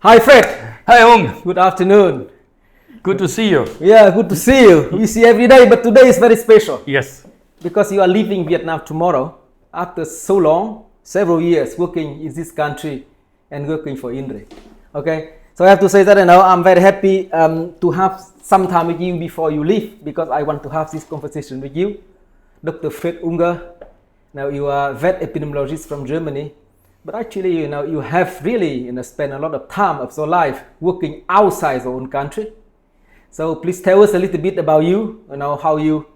Hi Fred, Hi Ung, good afternoon. good to see you. Yeah, good to see you. We see every day, but today is very special Yes. because you are leaving Vietnam tomorrow after so long, several years working in this country and working for ILRI. Okay, so I have to say that I'm very happy to have some time with you before you leave because I want to have this conversation with you. Dr. Fred Unger, now you are vet epidemiologist from Germany. But actually, you have really spent a lot of time of your life working outside your own country. So please tell us a little bit about you, how you,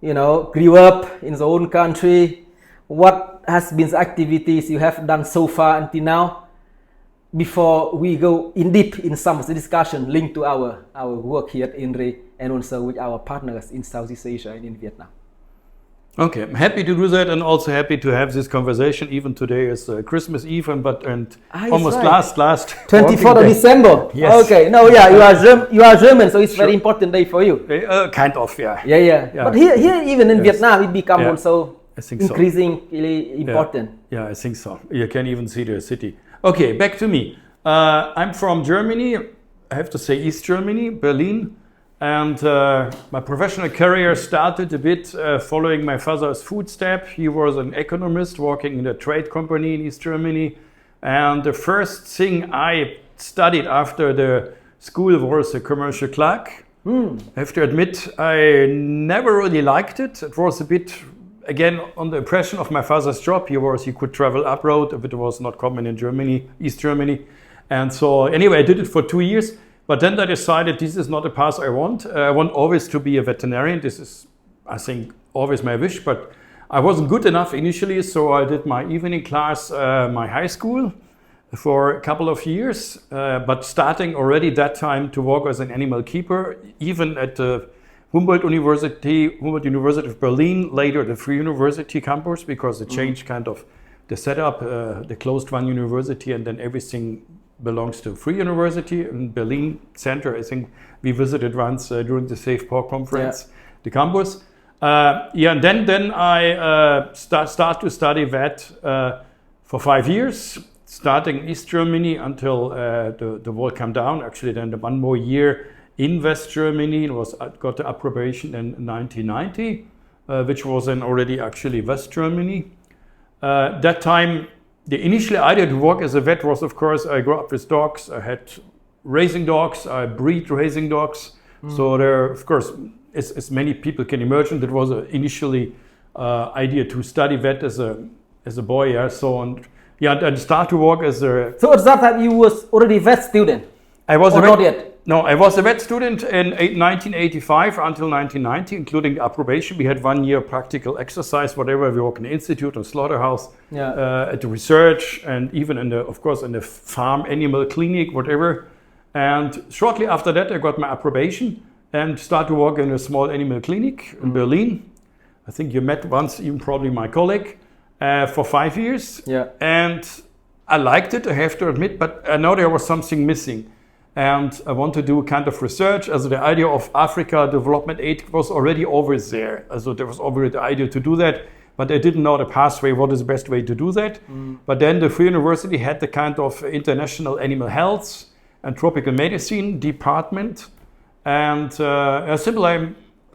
grew up in your own country. What has been the activities you have done so far until now? Before we go in deep in some of the discussion linked to our work here at ILRI and also with our partners in Southeast Asia and in Vietnam. Okay, I'm happy to do that and also happy to have this conversation. Even today is Christmas Eve and almost right. last 24th of December. Yes. Okay. No, yeah, you are German, so it's Sure. very important day for you. Kind of, yeah. Yeah. But here even in Yes. Vietnam, it become Yeah. also I think so. increasingly important. Yeah, I think so. You can even see the city. Okay, back to me. I'm from Germany. I have to say East Germany, Berlin. And my professional career started a bit following my father's footsteps. He was an economist working in a trade company in East Germany. And the first thing I studied after the school was a commercial clerk. I have to admit, I never really liked it. It was a bit, again, on the impression of my father's job. He could travel abroad, but it was not common in Germany, East Germany. And so anyway, I did it for 2 years. But then I decided this is not a path I want. I want always to be a veterinarian. This is, I think, always my wish. But I wasn't good enough initially, so I did my evening class, my high school, for a couple of years. But starting already that time to work as an animal keeper, even at the Humboldt University of Berlin, later the Free University campus, because it changed kind of the setup, the closed one university, and then everything belongs to Free University in Berlin Center. I think we visited once during the Safe Pork Conference, the campus. And then I start to study vet for 5 years, starting East Germany until the wall came down. Actually, then one more year in West Germany got the approbation in 1990, which was then already actually West Germany. That time, the initial idea to work as a vet was, of course, I grew up with dogs. I had racing dogs. I breed racing dogs. So there, of course, as many people can imagine, that was an initially idea to study vet as a boy. Yeah. So and start to work as a. So at that time you was already vet student. I was or not yet. No, I was a vet student in 1985 until 1990, including the approbation. We had 1 year practical exercise, whatever. We worked in the institute, in slaughterhouse, at the research, and even in the farm animal clinic, whatever. And shortly after that, I got my approbation and started to work in a small animal clinic in Berlin. I think you met once, even probably my colleague, for 5 years. Yeah. And I liked it, I have to admit, but I know there was something missing. And I want to do a kind of research. As the idea of Africa development aid was already always there. So there was already the idea to do that, but I didn't know the pathway, what is the best way to do that. But then the Free University had the kind of international animal health and tropical medicine department. And I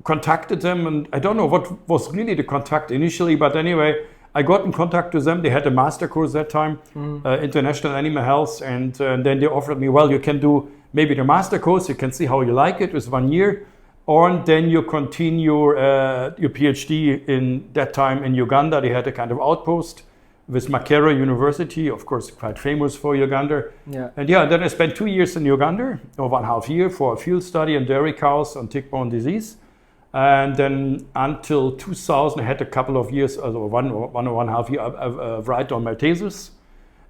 contacted them, and I don't know what was really the contact initially, but anyway, I got in contact with them. They had a master course that time, International Animal Health, and then they offered me, well, you can do maybe the master course, you can see how you like it, it was 1 year, or then you continue your PhD in that time in Uganda. They had a kind of outpost with Makerere University, of course, quite famous for Uganda. Yeah. And then I spent 2 years in Uganda, or 1.5 years, for a field study on dairy cows on tick-borne disease. And then until 2000, I had a couple of years, one or 1.5 years, write on my thesis.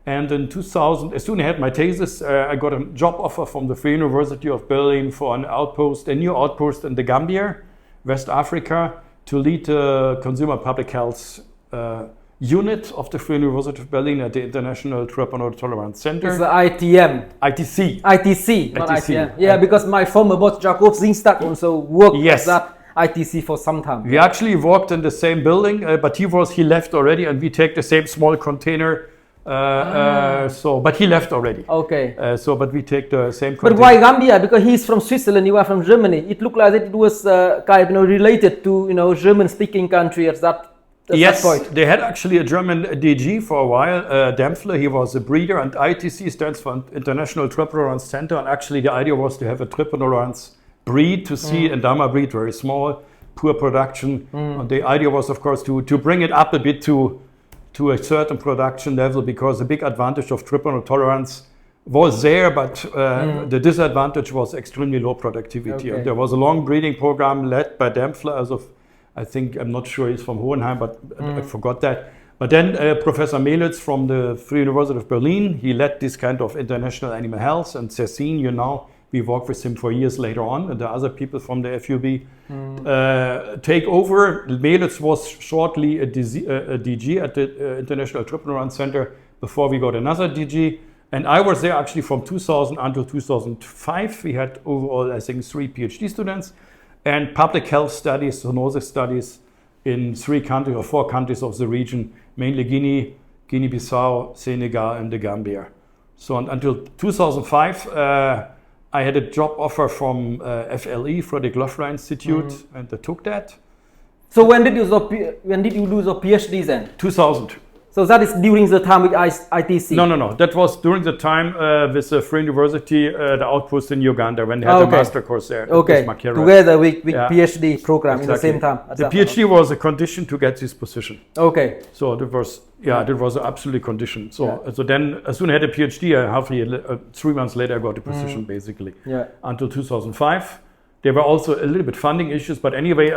And in 2000, as soon as I had my thesis, I got a job offer from the Free University of Berlin for a new outpost in the Gambia, West Africa, to lead the consumer public health unit of the Free University of Berlin at the International Trypanol Tolerance Center. It's the ITM. ITC. ITC, not ITC. ITM. Yeah, because my former boss, Jakob Zingstad, also worked Yes. at that ITC for some time. We actually worked in the same building, but he left already, and we take the same small container But he left already. Okay. But we take the same. But why Gambia? Because he's from Switzerland, you are from Germany. It looked like it was kind of related to German-speaking country at that. Yes, they had actually a German DG for a while, Dempfler. He was a breeder, and ITC stands for International Triple-Tolerance Center. And actually, the idea was to have a triple-tolerance breed to see, and Dama breed, very small, poor production. And the idea was, of course, to bring it up a bit to a certain production level, because the big advantage of triple tolerance was there, but the disadvantage was extremely low productivity. Okay. And there was a long breeding program led by Dempfler as of, I think, I'm not sure he's from Hohenheim, but I forgot that. But then Professor Melitz from the Free University of Berlin, he led this kind of international animal health, and Cécine, we worked with him for years later on, and the other people from the FUB take over. Melitz was shortly a DG at the International Triple Tolerance Center before we got another DG. And I was there actually from 2000 until 2005. We had overall, I think, 3 PhD students and public health studies, zoonosis studies in 3 countries or 4 countries of the region, mainly Guinea, Guinea-Bissau, Senegal, and the Gambia. So until 2005, I had a job offer from FLE, Frederick Loeffler Institute, and I took that. So when did you do your PhD then? 2000. So that is during the time with ITC? No. That was during the time with the Free University, the outpost in Uganda, when they had a master course there. Okay, together with PhD program exactly. In the same time. The PhD was a condition to get this position. Okay. So that was, that was an absolute condition. So then, as soon as I had a PhD, 3 months later, I got a position basically. Yeah. Until 2005. There were also a little bit funding issues, but anyway,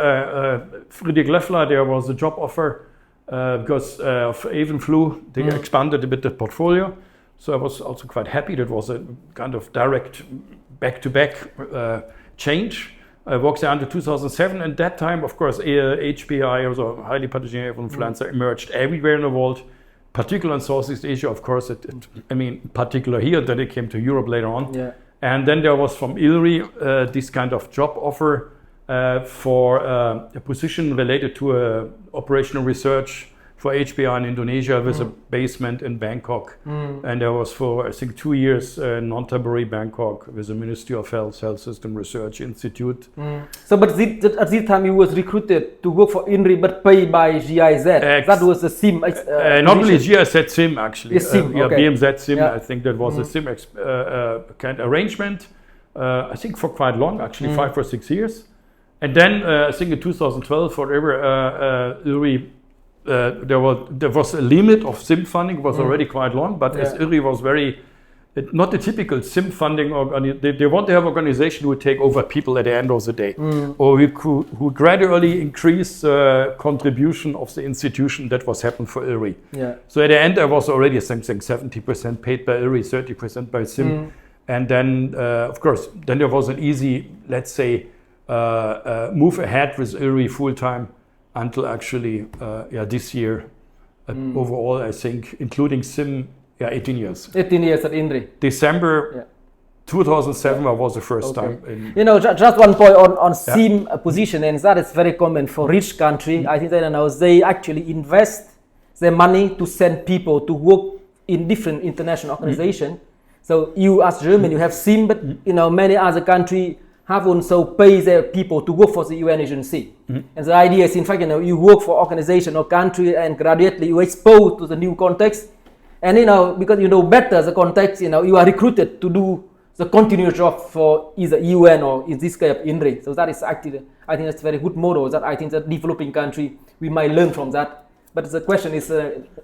Friedrich Loeffler, there was a job offer. Because of avian flu, they expanded a bit the portfolio. So I was also quite happy. That was a kind of direct back-to-back change. I worked there until 2007. And that time, of course, HPI, also highly pathogenic avian influenza, emerged everywhere in the world, particularly in Southeast Asia, of course. Particular here, then it came to Europe later on. Yeah. And then there was from ILRI this kind of job offer for a position related to operational research for HPI in Indonesia with a basement in Bangkok. And there was for, I think, 2 years in Nonthaburi, Bangkok, with the Ministry of Health System Research Institute. So, but at this time you was recruited to work for ILRI, but paid by GIZ. That was a SIM. Not only GIZ SIM, actually. SIM, okay. BMZ SIM, I think that was a SIM kind of arrangement. I think for quite long, actually, 5 or 6 years. And then I think in 2012, ILRI, there was a limit of SIM funding. It was already quite long, but as ILRI was not the typical SIM funding, they want to have an organization who would take over people at the end of the day, or who gradually increase the contribution of the institution. That was happened for ILRI. Yeah. So at the end, there was already something 70% paid by ILRI, 30% by SIM. And then, of course, then there was an easy, let's say, move ahead with ILRI full-time until actually this year. Overall, I think, including SIM, 18 years. 18 years at ILRI. December 2007 was the first time. Just one point on SIM position, and that is very common for rich country. I think that they actually invest their money to send people to work in different international organizations. So you, as Germany, you have SIM, but many other countries have also paid their people to work for the UN agency. And the idea is, in fact, you work for organization or country, and gradually you expose to the new context. And because you know better the context, you are recruited to do the continuous job for either UN or in this case ILRI. So that is actually, I think that's a very good model that I think that developing country, we might learn from that. But the question is,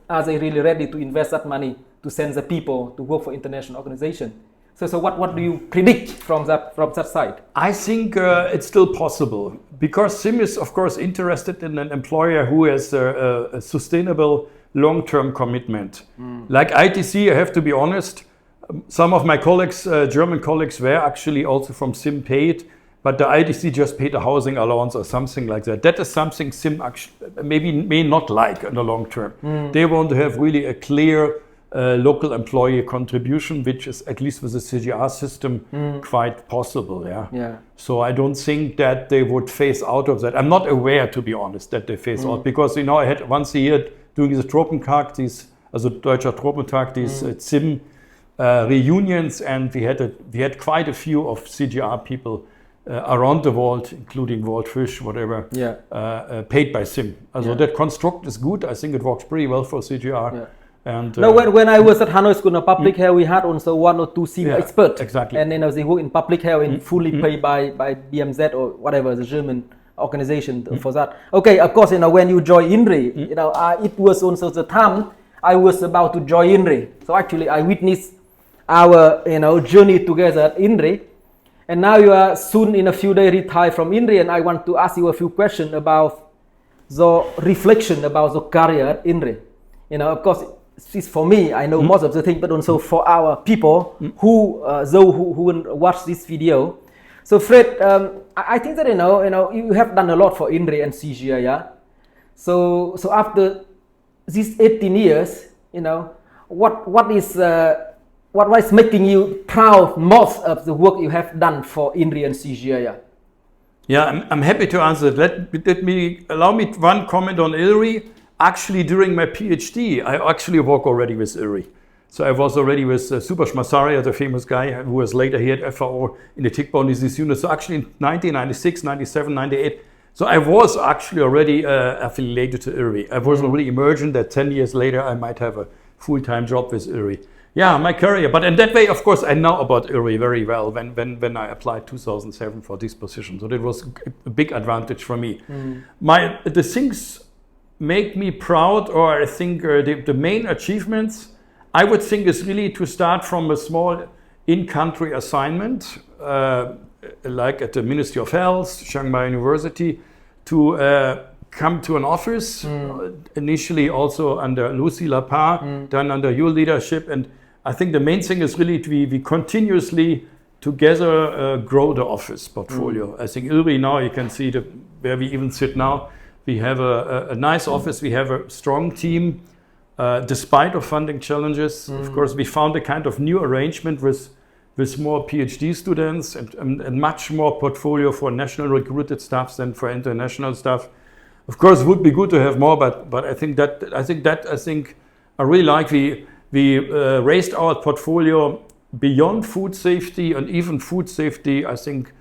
are they really ready to invest that money to send the people to work for international organization? So what do you predict from that side? I think it's still possible, because SIM is, of course, interested in an employer who has a sustainable long-term commitment. Like ITC, I have to be honest, some of my colleagues, German colleagues, were actually also from SIM paid, but the ITC just paid a housing allowance or something like that. That is something SIM may not like in the long term. They want to have really a clear local employee contribution, which is, at least with the CGR system, quite possible. Yeah. So I don't think that they would phase out of that. I'm not aware, to be honest, that they phase out, because I had once a year doing the Tropenkart, these also Deutscher Tropentag, these ZIM reunions, and we had quite a few of CGR people around the world, including World Fish, whatever, paid by ZIM. Also that construct is good. I think it works pretty well for CGR. Yeah. And no, when I was at Hanoi School of Public Health, we had also 1 or 2 senior experts. Exactly. And they work in public health and fully paid by BMZ or whatever, the German organization for that. Okay, of course, when you join ILRI, it was also the time I was about to join ILRI. So actually, I witnessed our journey together at ILRI. And now you are soon in a few days retired from ILRI, and I want to ask you a few questions about the reflection about the career at ILRI. Of course, it's for me, I know most of the things, but also for our people who will watch this video. So Fred, I think that you have done a lot for ILRI and CGI, yeah. So after these 18 years, what was making you proud most of the work you have done for ILRI and CGI? Yeah, I'm happy to answer that. Allow me one comment on ILRI. Actually, during my PhD, I actually work already with ILRI. So I was already with Subhash Masaria, the famous guy who was later here at FAO in the tick-borne disease unit. So actually in 1996, 97, 98. So I was actually already affiliated to ILRI. I was already emergent that 10 years later I might have a full-time job with ILRI. Yeah, my career. But in that way, of course, I know about ILRI very well when I applied 2007 for this position. So that was a big advantage for me. The things make me proud, or I think the main achievements, I would think, is really to start from a small in-country assignment, like at the Ministry of Health, Chiang Mai University, to come to an office, initially also under Lucy Lapin, then under your leadership. And I think the main thing is really we continuously together grow the office portfolio. I think ILRI now, you can see where we even sit now, we have a nice office, we have a strong team, despite of funding challenges. Of course, we found a kind of new arrangement with more PhD students and much more portfolio for national recruited staff than for international staff. Of course, it would be good to have more, but I think I really like we raised our portfolio beyond food safety and even food safety. I think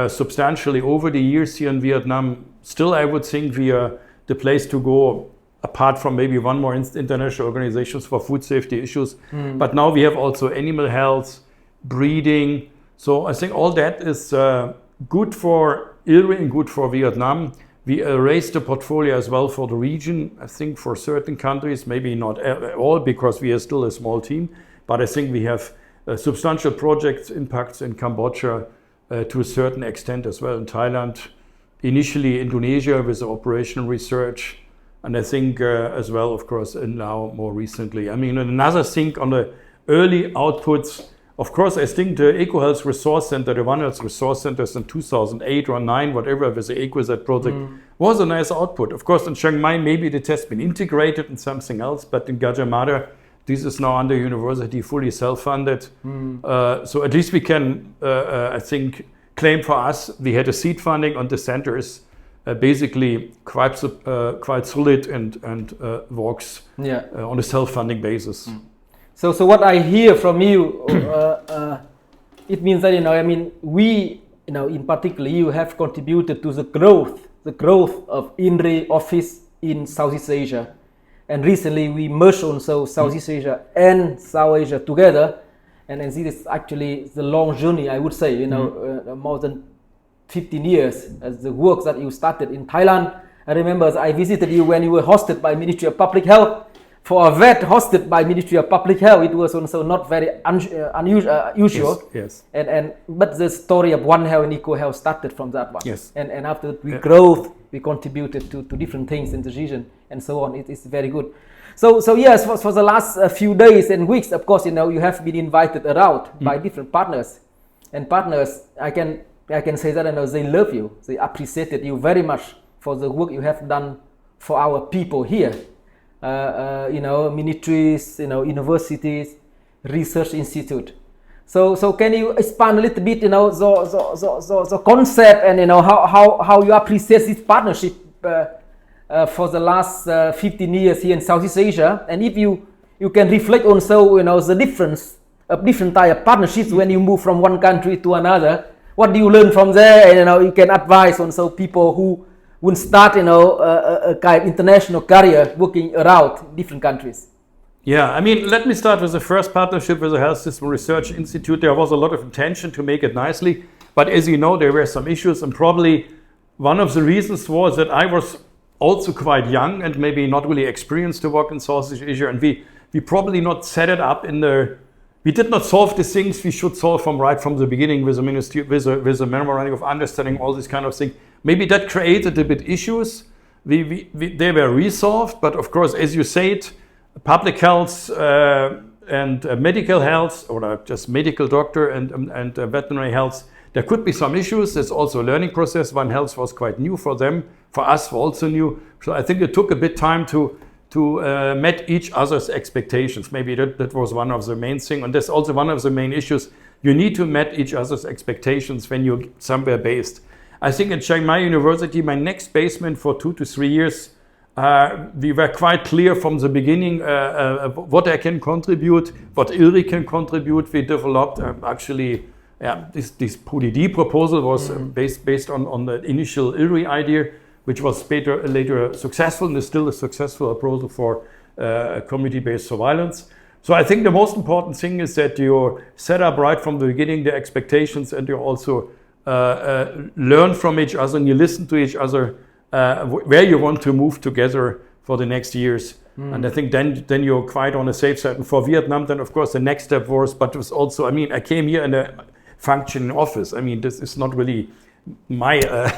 substantially over the years here in Vietnam. Still, I would think we are the place to go, apart from maybe one more international organizations for food safety issues. But now we have also animal health, breeding. So I think all that is good for ILRI and good for Vietnam. We raised the portfolio as well for the region. I think for certain countries, maybe not all, because we are still a small team. But I think we have substantial projects impacts in Cambodia to a certain extent as well in Thailand. Initially Indonesia with the operational research, and I think as well, of course, and now more recently. I mean, another thing on the early outputs, of course, I think the EcoHealth Resource Center, the One Health Resource Centers in 2008 or 9, whatever, with the EcoSat project, was a nice output. Of course, in Chiang Mai, maybe it has been integrated in something else, but in Gajah Mada, this is now under university, fully self-funded. So at least we can, I think, claim for us, we had a seed funding on the centers, basically quite solid and works on a self-funding basis. So what I hear from you, it means that we, in particular, you have contributed to the growth of ILRI office in Southeast Asia, and recently we merged also Southeast Asia and South Asia together. And this is actually the long journey, I would say, more than 15 years as the work that you started in Thailand. I remember I visited you when you were hosted by Ministry of Public Health. For a vet hosted by Ministry of Public Health, it was also not very unusual. Yes. But the story of One Health and EcoHealth started from that one. Yes. And after we growth, we contributed to different things in the region and so on. It is very good. So yes, for the last few days and weeks, of course, you have been invited around by different partners. And partners, I can say that they love you. They appreciated you very much for the work you have done for our people here. Ministries, universities, research institute. So can you expand a little bit, the concept and how you appreciate this partnership for the last 15 years here in Southeast Asia, and if you you can reflect also, the difference of different type of partnerships when you move from one country to another. What do you learn from there? And you can advise also people who will start, a kind of international career working around different countries. Yeah, I mean, let me start with the first partnership with the Health System Research Institute. There was a lot of intention to make it nicely, but as you know, there were some issues, and probably one of the reasons was that I was also quite young and maybe not really experienced to work in Southeast Asia, and we probably not set it up we did not solve the things we should solve right from the beginning with the ministry, with a memorandum of understanding, all this kind of thing. Maybe that created a bit issues. They were resolved, but of course, as you said, public health and medical health, or just medical doctor and veterinary health, there could be some issues. There's also a learning process. One Health was quite new for them. For us, also new. So I think it took a bit time to meet each other's expectations. Maybe that was one of the main things. And that's also one of the main issues. You need to meet each other's expectations when you're somewhere based. I think at Chiang Mai University, my next basement for 2 to 3 years, we were quite clear from the beginning what I can contribute, what ILRI can contribute. We developed this PUDD proposal was based on the initial ILRI idea, which was later successful and is still a successful proposal for community-based surveillance. So I think the most important thing is that you set up right from the beginning the expectations, and you also learn from each other and you listen to each other where you want to move together for the next years. And I think then you're quite on a safe side. And for Vietnam, then of course the next step was, but it was also, I came here in a functioning office. This is not really my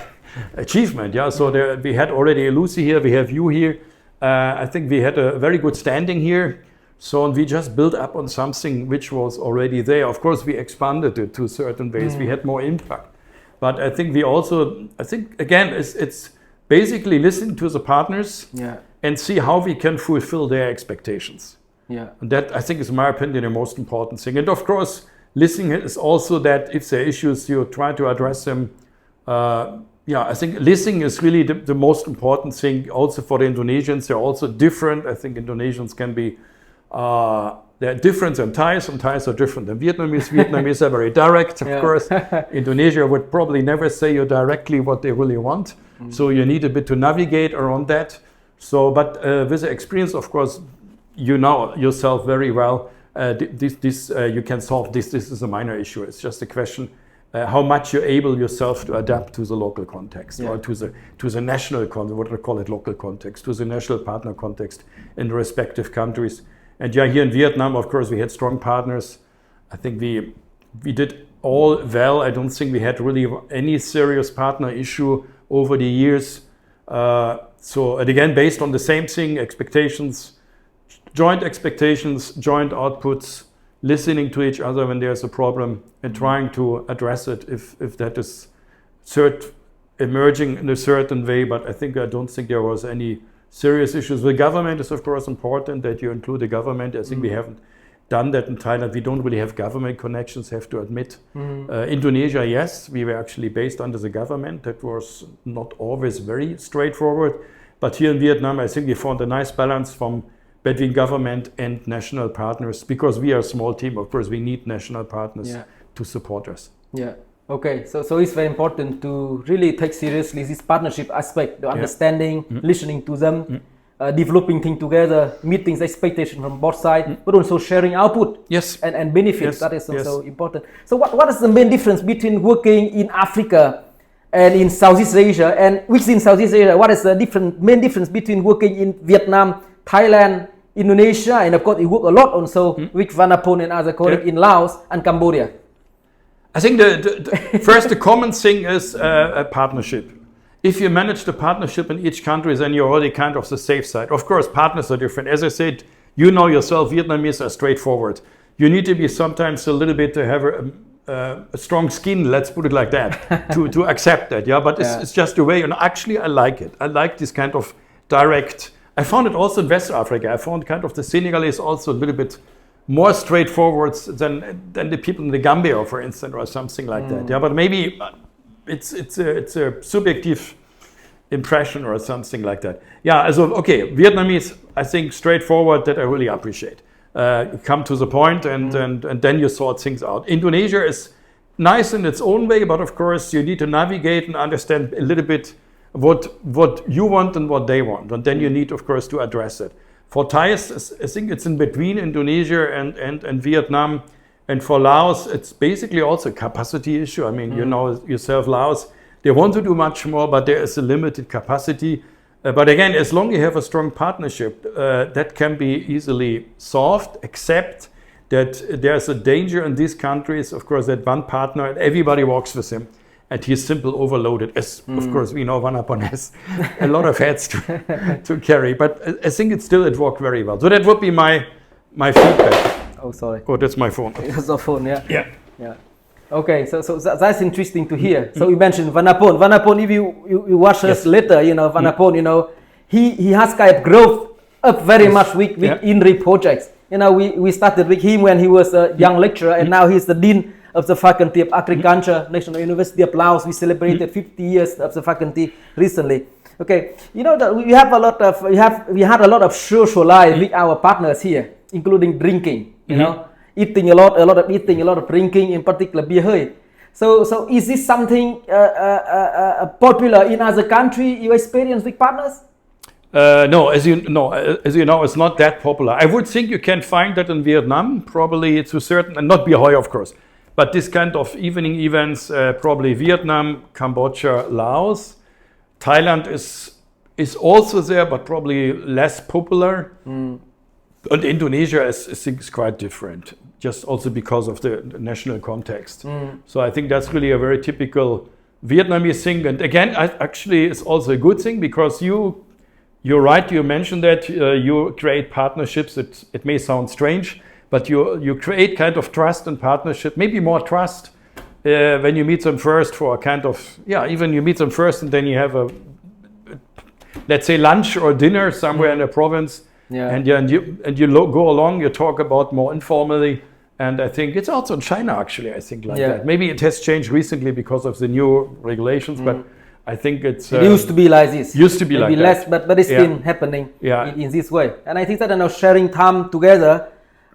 achievement. Yeah. So we had already Lucy here, we have you here. I think we had a very good standing here. So we just built up on something which was already there. Of course, we expanded it to certain ways. We had more impact. But I think again, it's basically listen to the partners and see how we can fulfill their expectations. Yeah. And that, I think, is, in my opinion, the most important thing. And of course, listening is also that if there are issues, you try to address them. I think listening is really the most important thing. Also for the Indonesians, they're also different. I think Indonesians can be, they're different than Thais. Some Thais are different than Vietnamese. Vietnamese are very direct, of course. Indonesia would probably never say you directly what they really want. So you need a bit to navigate around that. So, but with the experience, of course, you know yourself very well. You can solve this. This is a minor issue. It's just a question how much you're able yourself to adapt to the local context, or to the national context, what I call it, local context, to the national partner context in the respective countries. And here in Vietnam, of course, we had strong partners. I think we did all well. I don't think we had really any serious partner issue over the years. So, and again, based on the same thing, expectations, joint outputs, listening to each other when there's a problem, and trying to address it if that is emerging in a certain way. But I don't think there was any serious issues. The government is, of course, important that you include the government. I think we haven't done that in Thailand. We don't really have government connections, have to admit. Indonesia, yes, we were actually based under the government. That was not always very straightforward. But here in Vietnam, I think we found a nice balance between government and national partners, because we are a small team. Of course, we need national partners to support us. Yeah. Okay. So it's very important to really take seriously this partnership aspect, the understanding, listening to them, developing things together, meeting the expectation from both sides, but also sharing output and benefits. That is also important. So what is the main difference between working in Africa and in Southeast Asia? And within Southeast Asia, what is the main difference between working in Vietnam, Thailand, Indonesia, and of course you work a lot also with Vanapon and other colleagues in Laos and Cambodia? I think the common thing is a partnership. If you manage the partnership in each country, then you're already kind of the safe side. Of course, partners are different. As I said, you know yourself, Vietnamese are straightforward. You need to be sometimes a little bit to have a strong skin, let's put it like that, to accept that. Yeah, but it's just a way. And actually, I like it. I like this kind of direct. I found it also in West Africa. I found kind of the Senegalese also a little bit more straightforward than the people in the Gambia, for instance, or something like that. Yeah, but maybe it's a subjective impression or something like that. Yeah, so okay, Vietnamese, I think straightforward, that I really appreciate. Come to the point and then you sort things out. Indonesia is nice in its own way, but of course you need to navigate and understand a little bit what you want and what they want. And then you need, of course, to address it. For Thais, I think it's in between Indonesia and Vietnam. And for Laos, it's basically also a capacity issue. I mean, you know yourself, Laos, they want to do much more, but there is a limited capacity. But again, as long as you have a strong partnership, that can be easily solved, except that there's a danger in these countries, of course, that one partner, everybody walks with him, and he's simply overloaded. As of course, we know Vanapon has a lot of hats to carry, but I think it worked very well. So that would be my feedback. Oh, sorry. Oh, that's my phone. It's a phone, yeah. Yeah. Okay, so that's interesting to hear. So you mentioned Vanapon. Vanapon, if you watch us later, you know, Vanapon, you know, he has kind of growth up very much with ILRI projects. You know, we started with him when he was a young lecturer, and now he's the Dean of the Faculty of Agriculture, National University of Laos. We celebrated 50 years of the faculty recently. Okay, you know that we had a lot of social life with our partners here, including drinking. You know, eating a lot of eating, a lot of drinking, in particular beer. So is this something popular in other countries you experience with partners? No, as you know, it's not that popular. I would think you can find that in Vietnam, probably to certain, and not Bia Hoi, of course, but this kind of evening events, probably Vietnam, Cambodia, Laos. Thailand is also there, but probably less popular. And Indonesia is quite different, just also because of the national context. So I think that's really a very typical Vietnamese thing. And again, actually, it's also a good thing, because you're right. You mentioned that you create partnerships. It may sound strange, but you create kind of trust and partnership, maybe more trust when you meet them first for a kind of, even you meet them first and then you have a, let's say, lunch or dinner somewhere in a province. And you go along, you talk about more informally. And I think it's also in China, actually, I think like that. Maybe it has changed recently because of the new regulations, but I think it used to be like this. Used to be maybe like less, that. but it's been happening in this way. And I think that sharing time together,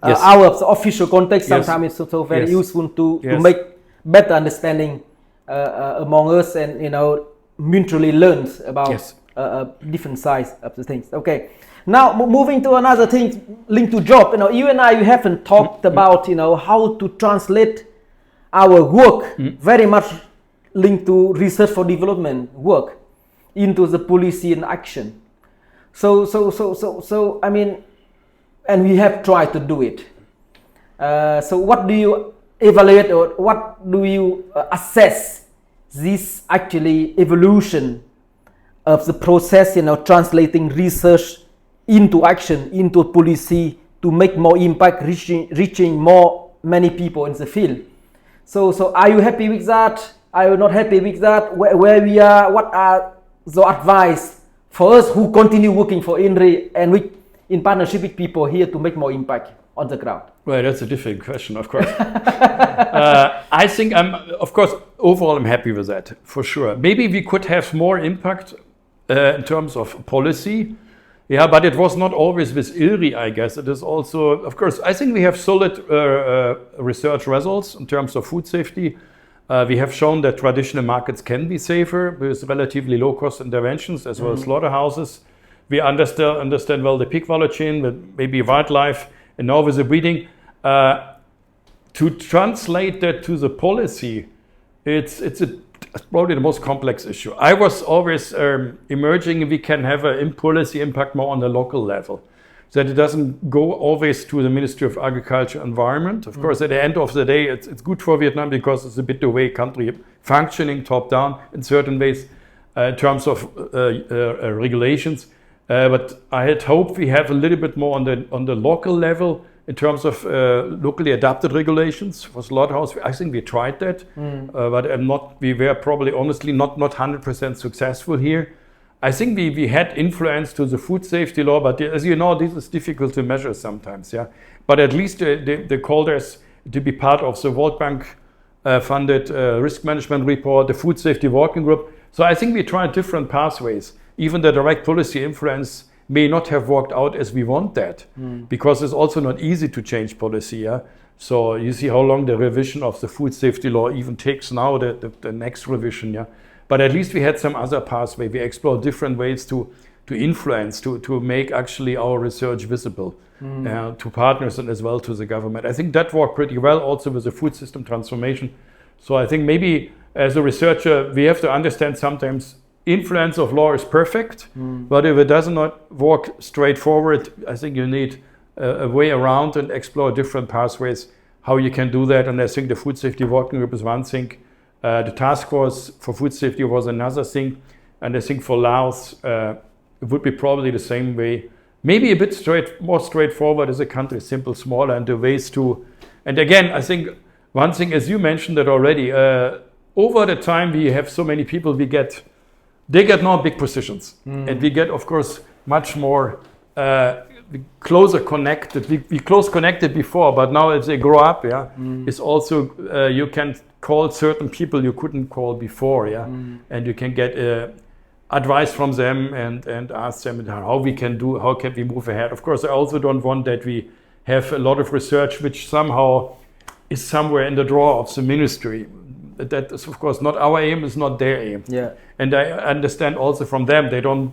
our official context, sometimes it's also very useful to make better understanding among us, and mutually learn about different sides of the things. Okay. Now moving to another thing linked to job. You and I, we haven't talked about how to translate our work very much linked to research for development work into the policy and action. So I mean, and we have tried to do it. So what do you evaluate, or what do you assess this actually evolution of the process, translating research into action, into policy, to make more impact, reaching many people in the field. So are you happy with that? Are you not happy with that? Where we are? What are the advice for us who continue working for ILRI and in partnership with people here to make more impact on the ground? Well, that's a difficult question, of course. I think overall I'm happy with that, for sure. Maybe we could have more impact in terms of policy. Yeah, but it was not always with ILRI, I guess. It is also, of course, I think we have solid research results in terms of food safety. We have shown that traditional markets can be safer with relatively low-cost interventions, as well as slaughterhouses. We understand well the pig value chain, with maybe wildlife, and now with the breeding. To translate that to the policy, it's probably the most complex issue. I was always emerging, we can have a policy impact more on the local level, so that it doesn't go always to the Ministry of Agriculture and Environment. Of course, at the end of the day, it's good for Vietnam because it's a bit the way country functioning top down in certain ways in terms of regulations. But I had hoped we have a little bit more on the local level in terms of locally adapted regulations for slaughterhouse. I think we tried that, but we were probably honestly not 100% successful here. I think we had influence to the food safety law, but as you know, this is difficult to measure sometimes. Yeah, but at least they called us to be part of the World Bank funded risk management report, the food safety working group. So I think we tried different pathways. Even the direct policy influence may not have worked out as we want that, because it's also not easy to change policy. Yeah? So you see how long the revision of the food safety law even takes now, the next revision. Yeah? But at least we had some other pathway. We explored different ways to influence, to make actually our research visible to partners and as well to the government. I think that worked pretty well also with the food system transformation. So I think maybe as a researcher, we have to understand sometimes influence of law is perfect, but if it does not work straightforward, I think you need a way around and explore different pathways, how you can do that. And I think the food safety working group is one thing. The task force for food safety was another thing. And I think for Laos, it would be probably the same way. Maybe a bit more straightforward as a country, simple, smaller, and the ways to. And again, I think one thing, as you mentioned that already, over the time we have so many people, they get now big positions, and we get, of course, much more closer connected. We close connected before, but now as they grow up, it's also you can call certain people you couldn't call before, and you can get advice from them and ask them how can we move ahead. Of course, I also don't want that we have a lot of research which somehow is somewhere in the drawer of the ministry. That is, of course, not our aim, it's not their aim. Yeah. And I understand also from them, they don't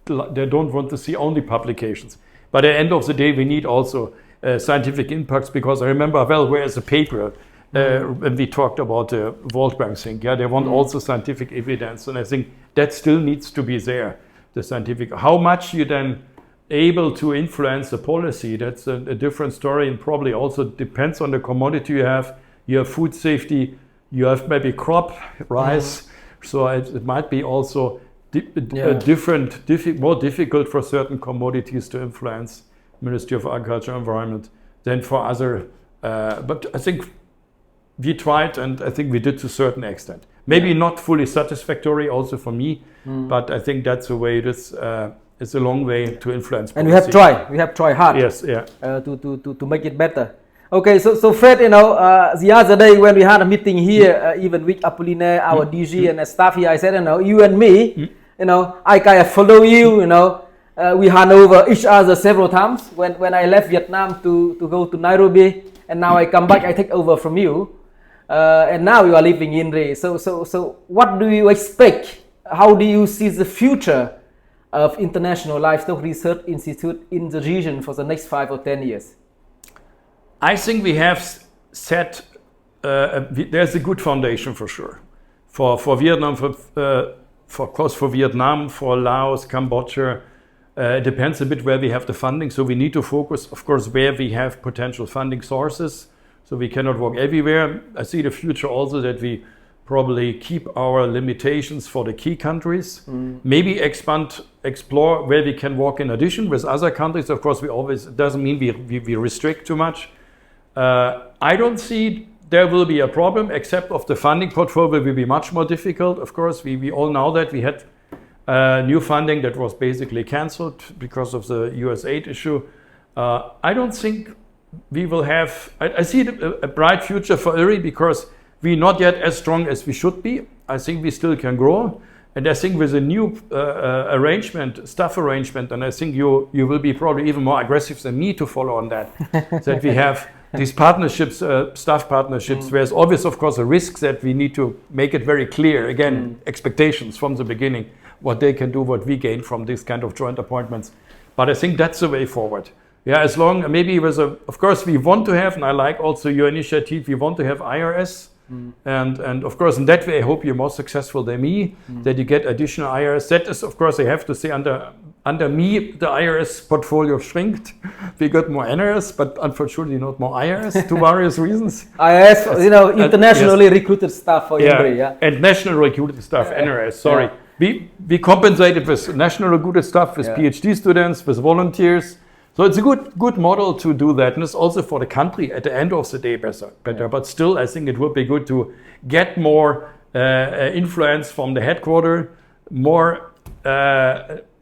want to see only publications. But at the end of the day, we need also scientific impacts, because I remember, where is the paper when we talked about the World Bank thing? Yeah, they want also scientific evidence. And I think that still needs to be there, the scientific. How much you then able to influence the policy, that's a different story, and probably also depends on the commodity you have. You have food safety, you have maybe crop, rice, so it might be also more difficult for certain commodities to influence Ministry of Agriculture and Environment than for other. But I think we tried, and I think we did to a certain extent. Maybe not fully satisfactory also for me, but I think that's the way it is. It's a long way to influence policy. And we have tried hard. Yes, yeah. To make it better. Okay, so Fred, the other day when we had a meeting here, even with Apollinaire, our DG and staff here, I said, you and me, I kind of follow you, we hand over each other several times. When I left Vietnam to go to Nairobi, and now I come back, I take over from you, and now you are living in ILRI. So what do you expect? How do you see the future of International Livestock Research Institute in the region for the next 5 or 10 years? I think we have set, there's a good foundation for sure. For Vietnam, for Vietnam, for Laos, Cambodia, it depends a bit where we have the funding. So we need to focus, of course, where we have potential funding sources. So we cannot work everywhere. I see the future also that we probably keep our limitations for the key countries. Maybe explore where we can work in addition with other countries. Of course, it doesn't mean we restrict too much. I don't see there will be a problem, except of the funding portfolio will be much more difficult. Of course, we all know that we had new funding that was basically cancelled because of the US aid issue. I don't think we will have, I see a bright future for ILRI, because we're not yet as strong as we should be. I think we still can grow. And I think with a new staff arrangement, and I think you will be probably even more aggressive than me to follow on that, that we have these partnerships, staff partnerships, whereas obvious, of course, a risk that we need to make it very clear, again, expectations from the beginning, what they can do, what we gain from these kind of joint appointments. But I think that's the way forward. Yeah, as long, maybe of course, we want to have, and I like also your initiative, we want to have IRS. And of course, in that way, I hope you're more successful than me, that you get additional IRS. That is, of course, I have to say, under me, the IRS portfolio shrinked. We got more NRS, but unfortunately not more IRS, to various reasons. IRS, internationally recruited staff for ILRI, and national recruited staff, NRS, sorry. We compensated with national recruited staff, with PhD students, with volunteers. So it's a good model to do that, and it's also for the country at the end of the day better. But still, I think it would be good to get more influence from the headquarters, more,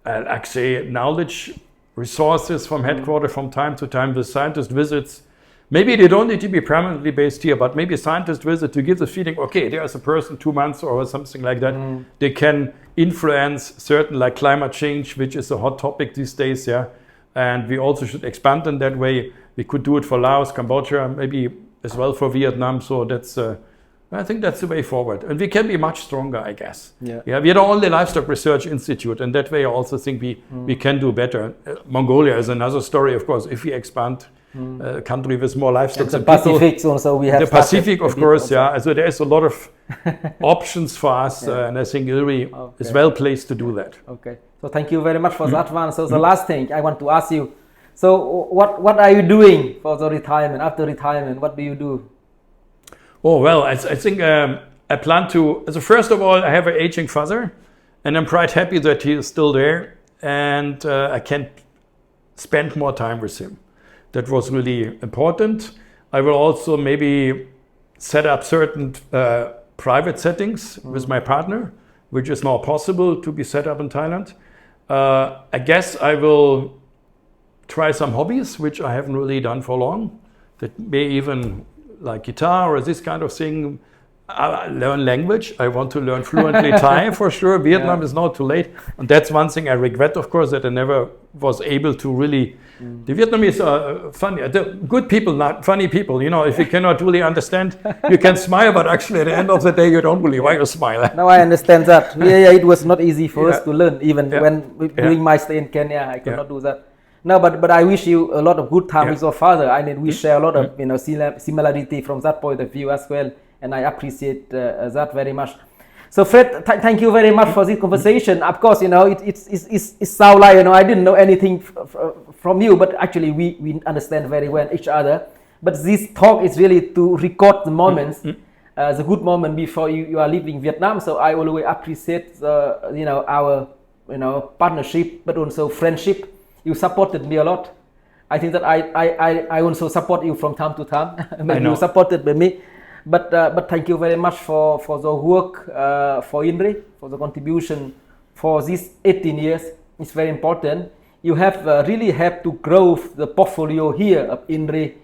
knowledge resources from headquarters from time to time with scientist visits, Maybe they don't need to be permanently based here, but maybe a scientist visit to give the feeling, okay, there's a person 2 months or something like that. They can influence certain like climate change, which is a hot topic these days, yeah. And we also should expand in that way. We could do it for Laos, Cambodia, maybe as well for Vietnam. So that's, I think that's the way forward. And we can be much stronger, I guess. Yeah. Yeah, we are the only livestock research institute, and that way I also think we can do better. Mongolia is another story, of course, if we expand a country with more livestock. The Pacific also we have. The Pacific, of course, also. yeah. So there is a lot of options for us, and I think ILRI is well placed to do that. Okay. So thank you very much for that one. So the last thing I want to ask you. So what are you doing for the retirement? After retirement, what do you do? Oh, well, I think I plan to, so first of all, I have an aging father, and I'm quite happy that he is still there, and I can spend more time with him. That was really important. I will also maybe set up certain private settings with my partner, which is now possible to be set up in Thailand. I guess I will try some hobbies, which I haven't really done for long. That may even like guitar or this kind of thing. Learn language. I want to learn fluently Thai for sure. Vietnam is not too late. And that's one thing I regret, of course, that I never was able to really... The Vietnamese are funny. The good people, not funny people. You know, if you cannot really understand, you can smile, but actually at the end of the day, you don't really want to smile. Now I understand that. It was not easy for us to learn. Even when during my stay in Kenya, I could not do that. No, but I wish you a lot of good time with your father. I mean, we share a lot of similarity from that point of view as well, and I appreciate that very much. So Fred, thank you very much for this conversation. Of course, it sounds like I didn't know anything from you, but actually we understand very well each other. But this talk is really to record the moments, the good moment before you are leaving Vietnam. So I always appreciate our partnership, but also friendship. You supported me a lot. I think that I also support you from time to time. Maybe you supported me. But thank you very much for the work for ILRI, for the contribution for these 18 years. It's very important. You have really helped to grow the portfolio here of ILRI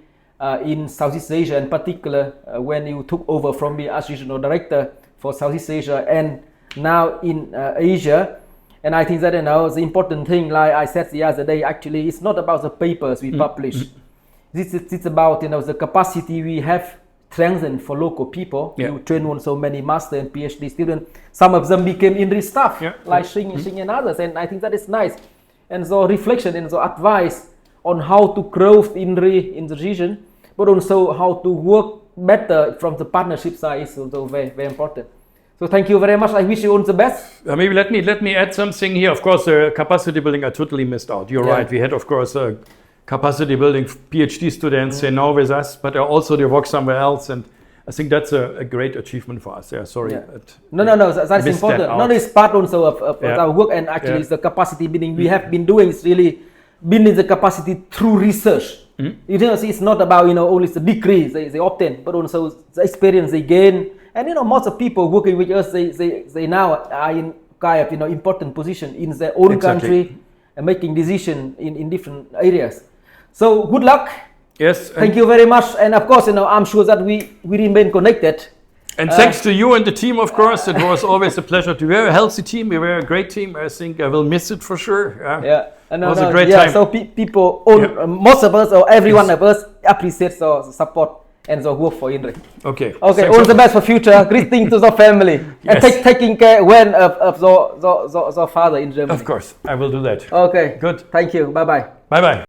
in Southeast Asia, in particular when you took over from me as regional director for Southeast Asia and now in Asia. And I think that the important thing, like I said the other day, actually, it's not about the papers we publish. It's about the capacity we have strengthened for local people. You train on so many master and PhD students. Some of them became ILRI staff, like Xing and others. And I think that is nice. And so reflection and so advice on how to grow ILRI in the region, but also how to work better from the partnership side is also very, very important. So thank you very much. I wish you all the best. Maybe let me add something here. Of course, capacity building I totally missed out. You're right. We had, of course, capacity building PhD students now with us, but also they work somewhere else. And I think that's a great achievement for us. Yeah, sorry. No, that's important. No, it's part also of our work, and actually it's the capacity building we have been doing. It's really building the capacity through research. It's not about only the degree they obtain, but also the experience they gain. And most of people working with us, they now are in kind of important position in their own country and making decisions in different areas. So good luck. Yes. Thank you very much. And of course, I'm sure that we remain connected. And thanks to you and the team, of course. It was always a pleasure to be a healthy team. We were a great team. I think I will miss it for sure. It was a great time. So people, most of us or every one of us appreciates the support and the work for ILRI. Okay. All the best for future. Greetings to the family. And taking care of the father in Germany. Of course, I will do that. Okay. Good. Thank you. Bye-bye. Bye-bye.